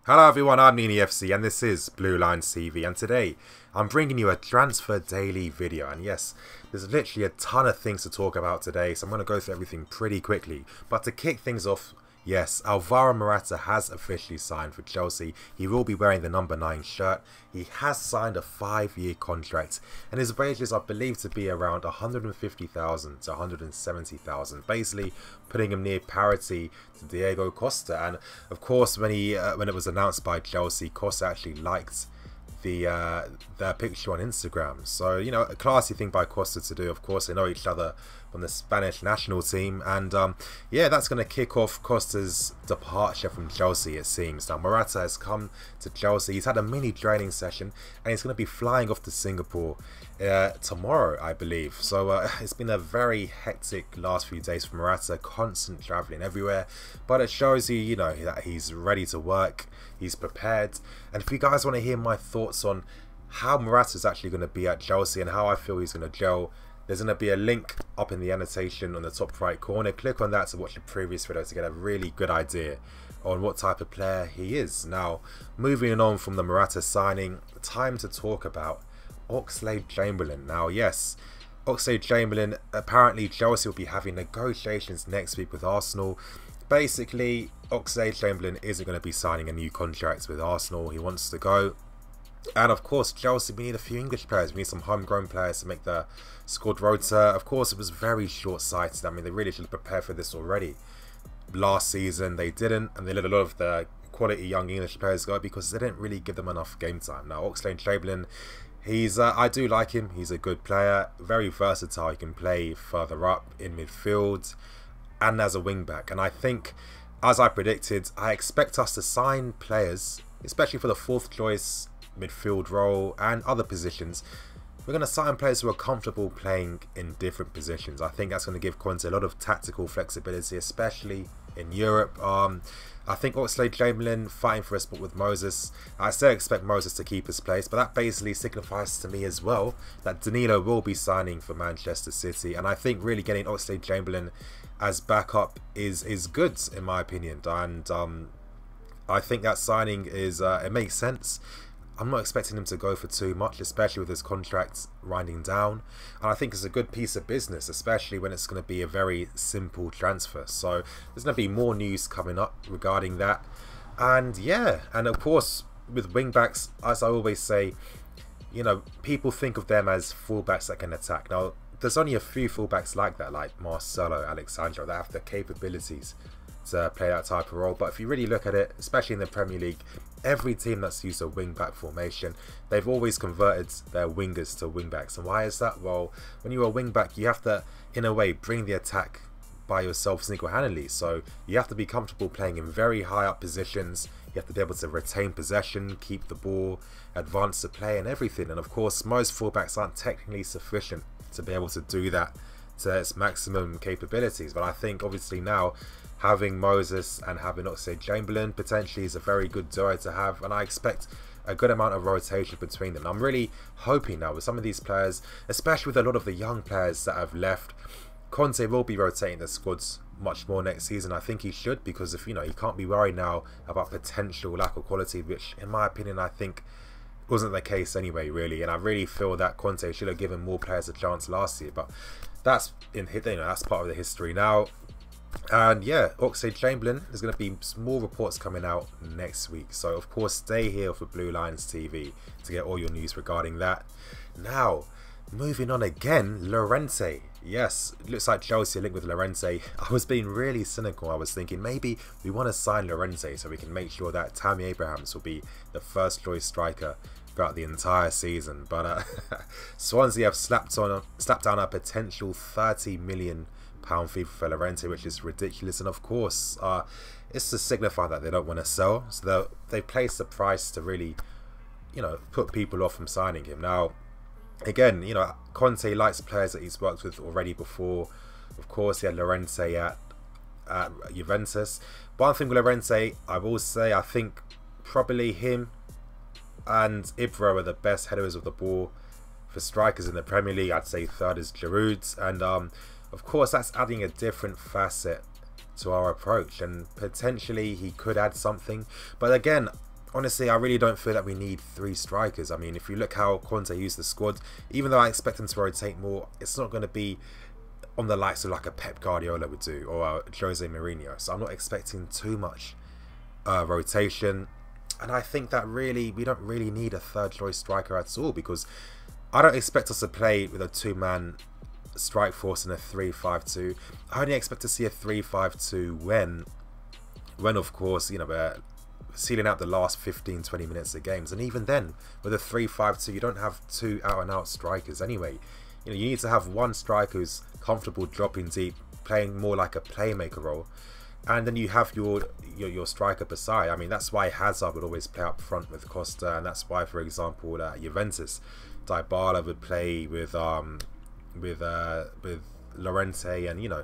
Hello everyone, I'm NiiNiiFC and this is Blue Lines TV, and today I'm bringing you a transfer daily video. And yes, there's literally a ton of things to talk about today, so I'm going to go through everything pretty quickly. But to kick things off, yes, Alvaro Morata has officially signed for Chelsea. He will be wearing the number 9 shirt. He has signed a 5-year contract, and his wages are believed to be around 150,000 to 170,000, basically putting him near parity to Diego Costa. And of course, when it was announced by Chelsea, Costa actually liked their picture on Instagram. So, you know, a classy thing by Costa to do. Of course, they know each other from the Spanish national team, and yeah, that's going to kick off Costa's departure from Chelsea, it seems. Now, Morata has come to Chelsea. He's had a mini training session, and he's going to be flying off to Singapore tomorrow, I believe. So it's been a very hectic last few days for Morata, constant travelling everywhere, but it shows you, that he's ready to work, he's prepared. And if you guys want to hear my thoughts on how Morata is actually going to be at Chelsea and how I feel he's going to gel, there's going to be a link up in the annotation on the top right corner. Click on that to watch the previous video to get a really good idea on what type of player he is. Now, moving on from the Morata signing, time to talk about Oxlade Chamberlain. Now, yes, Oxlade Chamberlain, apparently Chelsea will be having negotiations next week with Arsenal. Basically, Oxlade Chamberlain isn't going to be signing a new contract with Arsenal. He wants to go. And of course, Chelsea, we need a few English players. We need some homegrown players to make the squad rota. Of course, it was very short-sighted. I mean, they really should have prepared for this already. Last season, they didn't, and they let a lot of the quality young English players go because they didn't really give them enough game time. Now, Oxlade Chamberlain, I do like him. He's a good player, very versatile. He can play further up in midfield and as a wing-back. And I think, as I predicted, I expect us to sign players, especially for the 4th choice midfield role and other positions. We're going to sign players who are comfortable playing in different positions. I think that's going to give Conte a lot of tactical flexibility, especially in Europe. I think Oxlade Chamberlain fighting for a spot with Moses. I still expect Moses to keep his place, but that basically signifies to me as well that Danilo will be signing for Manchester City. And I think really getting Oxlade Chamberlain as backup is good, in my opinion. And I think that signing is it makes sense. I'm not expecting him to go for too much, especially with his contract winding down. And I think it's a good piece of business, especially when it's going to be a very simple transfer. So there's going to be more news coming up regarding that. And yeah, and of course, with wing-backs, as I always say, people think of them as full-backs that can attack. Now, there's only a few full-backs like that, like Marcelo, Alexandro, that have the capabilities to play that type of role. But if you really look at it, especially in the Premier League, every team that's used a wing-back formation, they've always converted their wingers to wing-backs. And why is that? Well, when you're a wing-back, you have to, in a way, bring the attack by yourself single-handedly. So you have to be comfortable playing in very high-up positions. You have to be able to retain possession, keep the ball, advance the play and everything. And of course, most full-backs aren't technically sufficient to be able to do that to its maximum capabilities. But I think, obviously, now having Moses and having Oxlade Chamberlain potentially is a very good duo to have, and I expect a good amount of rotation between them. I'm really hoping now with some of these players, especially with a lot of the young players that have left, Conte will be rotating the squads much more next season. I think he should, because if he can't be worried now about potential lack of quality, which in my opinion I think wasn't the case anyway, really. And I really feel that Conte should have given more players a chance last year, but that's that's part of the history now. And yeah, Oxlade Chamberlain, there's going to be more reports coming out next week. So of course, stay here for Blue Lines TV to get all your news regarding that. Now, moving on again, Llorente. Yes, it looks like Chelsea are linked with Llorente. I was being really cynical. I was thinking maybe we want to sign Llorente so we can make sure that Tammy Abrahams will be the 1st choice striker throughout the entire season. But Swansea have slapped down a potential £30 million fee for Llorente, which is ridiculous. And of course, it's to signify that they don't want to sell, so they placed the price to really put people off from signing him. Now again, Conte likes players that he's worked with already before. Of course, he had Llorente at Juventus. One thing with Llorente, I will say, I think probably him and Ibra are the best headers of the ball for strikers in the Premier League. I'd say 3rd is Giroud, and of course, that's adding a different facet to our approach, and potentially he could add something. But again, honestly, I really don't feel that we need 3 strikers. I mean, if you look how Conte used the squad, even though I expect him to rotate more, it's not going to be on the likes of like a Pep Guardiola would do, or Jose Mourinho. So I'm not expecting too much rotation. And I think that really, we don't really need a third choice striker at all, because I don't expect us to play with a 2-man strike force in a 3-5-2. I only expect to see a 3-5-2 when of course, you know, we're sealing out the last 15-20 minutes of games. And even then, with a 3-5-2, you don't have 2 out-and-out strikers anyway. You know, you need to have 1 striker who's comfortable dropping deep, playing more like a playmaker role, and then you have your striker beside. I mean, that's why Hazard would always play up front with Costa, and that's why, for example, Juventus, Dybala would play with Llorente, and, you know,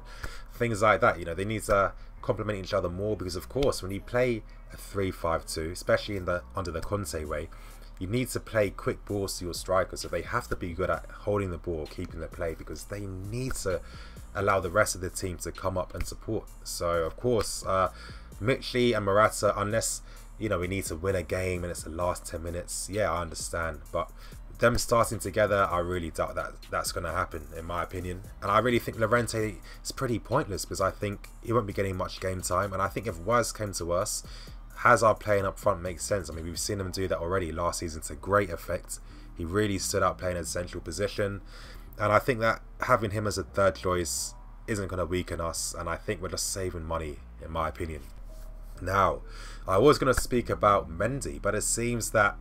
things like that. You know, they need to complement each other more, because of course when you play a 3-5-2, especially under the Conte way, you need to play quick balls to your strikers, so they have to be good at holding the ball, keeping the play, because they need to allow the rest of the team to come up and support. So of course, Mitchell and Morata, unless, you know, we need to win a game and it's the last 10 minutes, yeah, I understand, but them starting together, I really doubt that that's going to happen, in my opinion. And I really think Llorente is pretty pointless, because I think he won't be getting much game time. And I think if worse came to worse, Hazard playing up front makes sense. I mean, we've seen him do that already last season to great effect. He really stood out playing a central position. And I think that having him as a third choice isn't going to weaken us. And I think we're just saving money, in my opinion. Now, I was going to speak about Mendy, but it seems that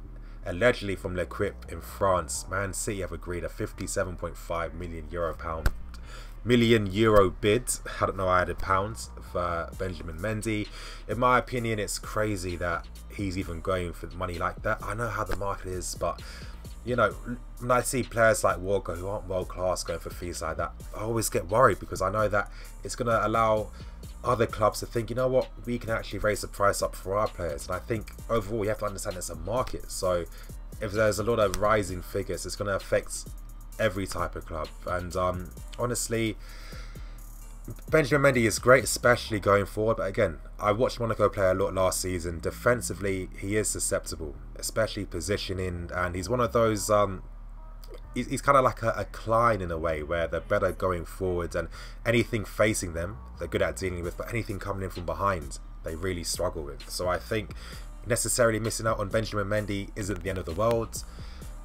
allegedly from L'Equipe in France, Man City have agreed a 57.5 million euro bid. I don't know, I added pounds for Benjamin Mendy. In my opinion, it's crazy that he's even going for money like that. I know how the market is, but, you know, when I see players like Walker who aren't world class going for fees like that, I always get worried, because I know that it's going to allow other clubs to think, you know what, we can actually raise the price up for our players. And I think overall you have to understand it's a market, so if there's a lot of rising figures, it's going to affect every type of club. And honestly, Benjamin Mendy is great, especially going forward, but again, I watched Monaco play a lot last season. Defensively, he is susceptible, especially positioning, and he's one of those he's kind of like a Klein in a way, where they're better going forward, and anything facing them they're good at dealing with, but anything coming in from behind they really struggle with. So I think necessarily missing out on Benjamin Mendy isn't the end of the world.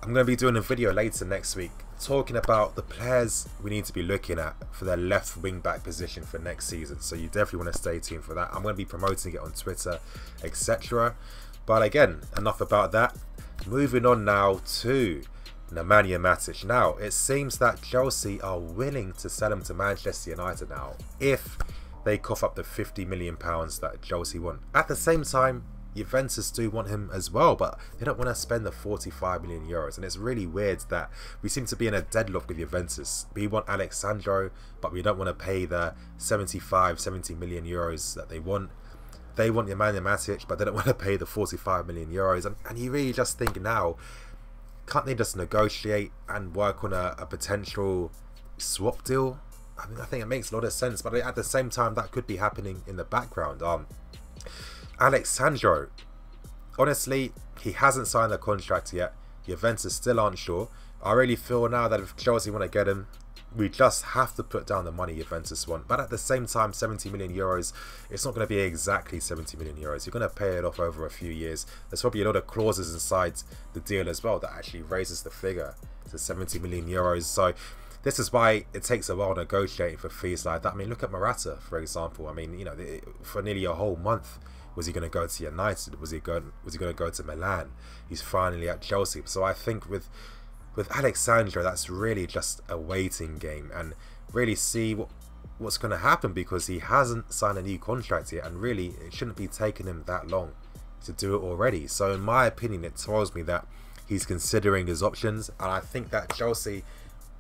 I'm going to be doing a video later next week talking about the players we need to be looking at for their left wing back position for next season, so you definitely want to stay tuned for that. I'm going to be promoting it on Twitter, etc. But again, enough about that. Moving on now to Nemanja Matic. Now, it seems that Chelsea are willing to sell him to Manchester United now, if they cough up the £50 million that Chelsea want. At the same time, Juventus do want him as well, but they don't want to spend the 45 million euros. And it's really weird that we seem to be in a deadlock with Juventus. We want Alexandro, but we don't want to pay the 70 million euros that they want. They want Nemanja Matic, but they don't want to pay the 45 million euros. And you really just think now, can't they just negotiate and work on a potential swap deal? I mean, I think it makes a lot of sense, but at the same time, that could be happening in the background. Alexandro, honestly, he hasn't signed the contract yet. Juventus still aren't sure. I really feel now that if Chelsea want to get him, we just have to put down the money Juventus want. But at the same time, 70 million euros, it's not going to be exactly 70 million euros. You're going to pay it off over a few years. There's probably a lot of clauses inside the deal as well that actually raises the figure to 70 million euros. So this is why it takes a while negotiating for fees like that. I mean, look at Morata, for example. I mean, you know, for nearly a whole month, was he going to go to United? Was he going to go to Milan? He's finally at Chelsea. So I think with Alexandro, that's really just a waiting game, and really see what's going to happen, because he hasn't signed a new contract yet, and really it shouldn't be taking him that long to do it already. So in my opinion, it tells me that he's considering his options. And I think that Chelsea,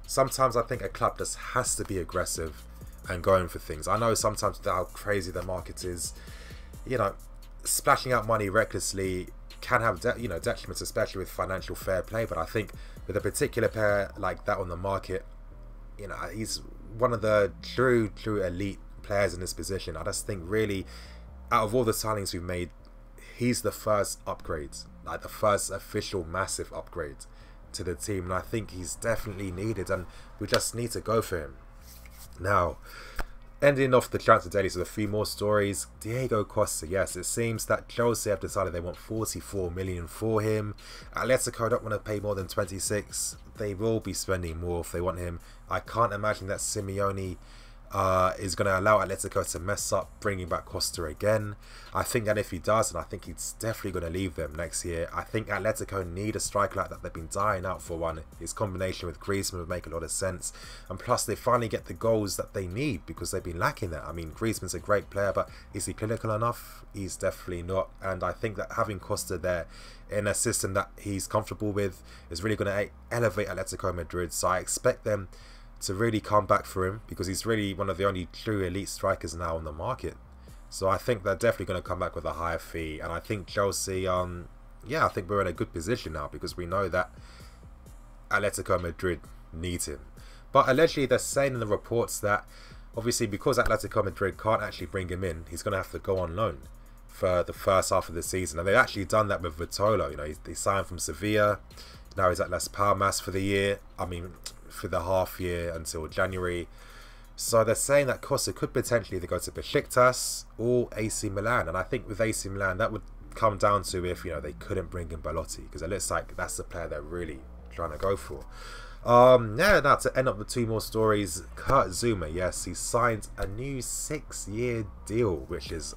sometimes I think a club just has to be aggressive and going for things. I know sometimes with how crazy the market is, you know, splashing out money recklessly can have detriments, especially with financial fair play. But I think with a particular player like that on the market, you know, he's one of the true elite players in this position. I just think really, out of all the signings we've made, he's the first upgrade, like the first official massive upgrade to the team, and I think he's definitely needed, and we just need to go for him. Now, ending off the transfer dailies with a few more stories. Diego Costa, yes, it seems that Chelsea have decided they want 44 million for him. Atletico don't want to pay more than 26. They will be spending more if they want him. I can't imagine that Simeone is going to allow Atletico to mess up bringing back Costa again. I think that if he does, and I think he's definitely going to leave them next year, I think Atletico need a striker like that. They've been dying out for one. His combination with Griezmann would make a lot of sense, and plus they finally get the goals that they need because they've been lacking that. I mean, Griezmann's a great player, but is he clinical enough? He's definitely not, and I think that having Costa there in a system that he's comfortable with is really going to elevate Atletico Madrid, so I expect them to really come back for him because he's really one of the only true elite strikers now on the market. So I think they're definitely going to come back with a higher fee, and I think Chelsea, yeah, I think we're in a good position now because we know that Atletico Madrid needs him. But allegedly they're saying in the reports that obviously because Atletico Madrid can't actually bring him in, he's going to have to go on loan for the first half of the season, and they've actually done that with Vitolo. You know, they signed from Sevilla, now he's at Las Palmas for the year. I mean, for the half year until January. So they're saying that Costa could potentially either go to Besiktas or AC Milan, and I think with AC Milan that would come down to if, you know, they couldn't bring in Belotti, because it looks like that's the player they're really trying to go for. Yeah, now to end up with two more stories, Kurt Zouma, yes, he signed a new 6-year deal, which is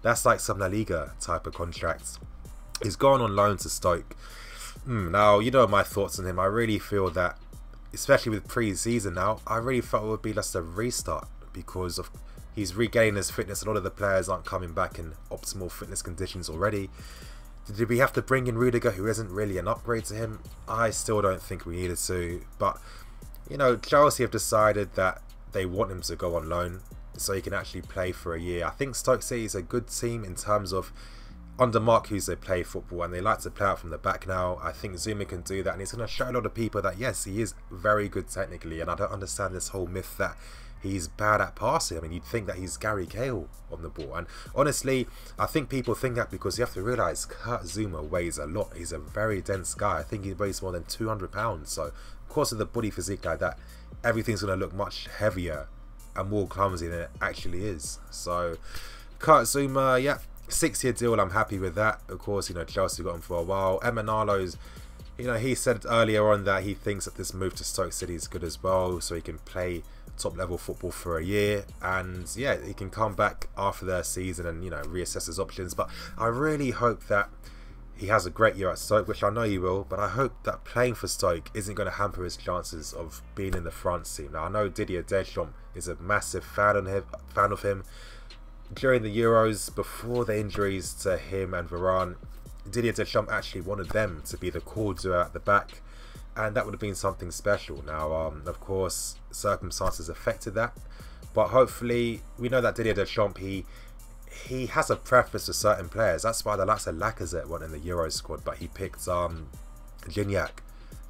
that's like some La Liga type of contract. He's gone on loan to Stoke. Now, you know my thoughts on him. I really feel that, especially with pre-season now, I really felt it would be just a restart because of he's regaining his fitness. A lot of the players aren't coming back in optimal fitness conditions already. Did we have to bring in Rudiger, who isn't really an upgrade to him? I still don't think we needed to. But, you know, Chelsea have decided that they want him to go on loan so he can actually play for a year. I think Stoke City is a good team in terms of under Mark Hughes they play football, and they like to play out from the back now. I think Zouma can do that, and he's going to show a lot of people that yes, he is very good technically, and I don't understand this whole myth that he's bad at passing. I mean, you'd think that he's Gary Cahill on the ball, and honestly I think people think that because you have to realise Kurt Zouma weighs a lot. He's a very dense guy. I think he weighs more than 200 pounds, so of course with a body physique like that, everything's going to look much heavier and more clumsy than it actually is. So Kurt Zouma, yeah, 6-year deal, I'm happy with that. Of course, you know, Chelsea got him for a while. Emanalo's, you know, he said earlier on that he thinks that this move to Stoke City is good as well, so he can play top level football for a year, and yeah, he can come back after their season and, you know, reassess his options. But I really hope that he has a great year at Stoke, which I know he will, but I hope that playing for Stoke isn't going to hamper his chances of being in the France team. Now, I know Didier Deschamps is a massive fan of him. During the Euros, before the injuries to him and Varane, Didier Deschamps actually wanted them to be the core duo at the back, and that would have been something special. Now, of course, circumstances affected that, but hopefully, we know that Didier Deschamps, he has a preference for certain players. That's why the likes of Lacazette went in the Euro squad, but he picked Gignac,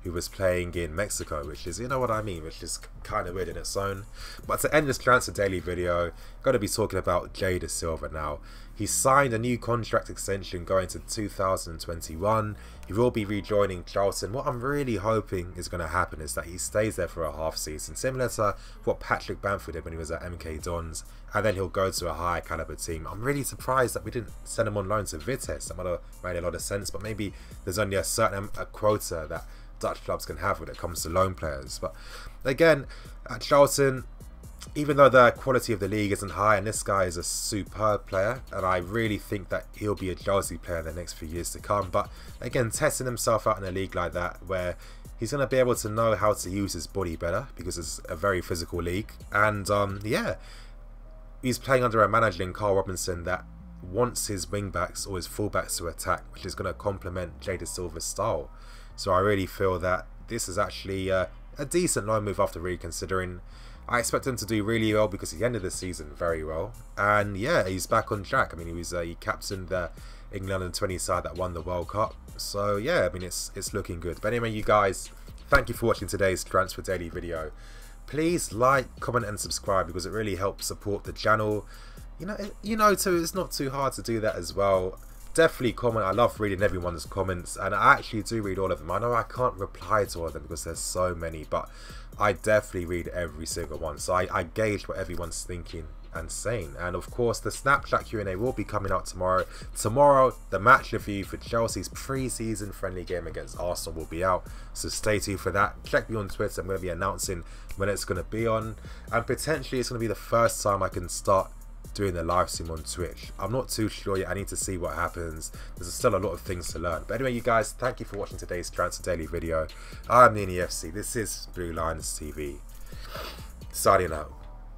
who was playing in Mexico, which is, you know what I mean, which is kind of weird in its own. But to end this Transfer Daily video, I'm going to be talking about Jay Da Silva now. He signed a new contract extension going to 2021. He will be rejoining Charlton. What I'm really hoping is going to happen is that he stays there for a half season, similar to what Patrick Bamford did when he was at MK Dons, and then he'll go to a higher caliber team. I'm really surprised that we didn't send him on loan to Vitesse. That might have made a lot of sense, but maybe there's only a certain quota that Dutch clubs can have when it comes to loan players. But again, at Charlton, even though the quality of the league isn't high, and this guy is a superb player, and I really think that he'll be a Chelsea player in the next few years to come. But again, testing himself out in a league like that, where he's going to be able to know how to use his body better, because it's a very physical league. And yeah, he's playing under a manager in Carl Robinson that wants his wing-backs or his full-backs to attack, which is going to complement Jay Da Silva's style. So I really feel that this is actually a decent loan move after reconsidering. I expect him to do really well because he ended the season very well. And yeah, he's back on track. I mean, he captained the England under-20 side that won the World Cup. So yeah, I mean, it's looking good. But anyway, you guys, thank you for watching today's Transfer Daily video. Please like, comment and subscribe because it really helps support the channel. You know, too, it's not too hard to do that as well. definitely comment. I love reading everyone's comments, and I actually do read all of them. I know I can't reply to all of them because there's so many, but I definitely read every single one. So I gauge what everyone's thinking and saying. And of course, the Snapchat Q&A will be coming out tomorrow. Tomorrow, the match review for Chelsea's pre-season friendly game against Arsenal will be out, so stay tuned for that. Check me on Twitter. I'm going to be announcing when it's going to be on, and potentially it's going to be the first time I can start doing the live stream on Twitch. I'm not too sure yet. I need to see what happens. There's still a lot of things to learn. But anyway, you guys, thank you for watching today's Transfer Daily video. I'm NiiNiiFC. This is Blue Lines TV. Signing out.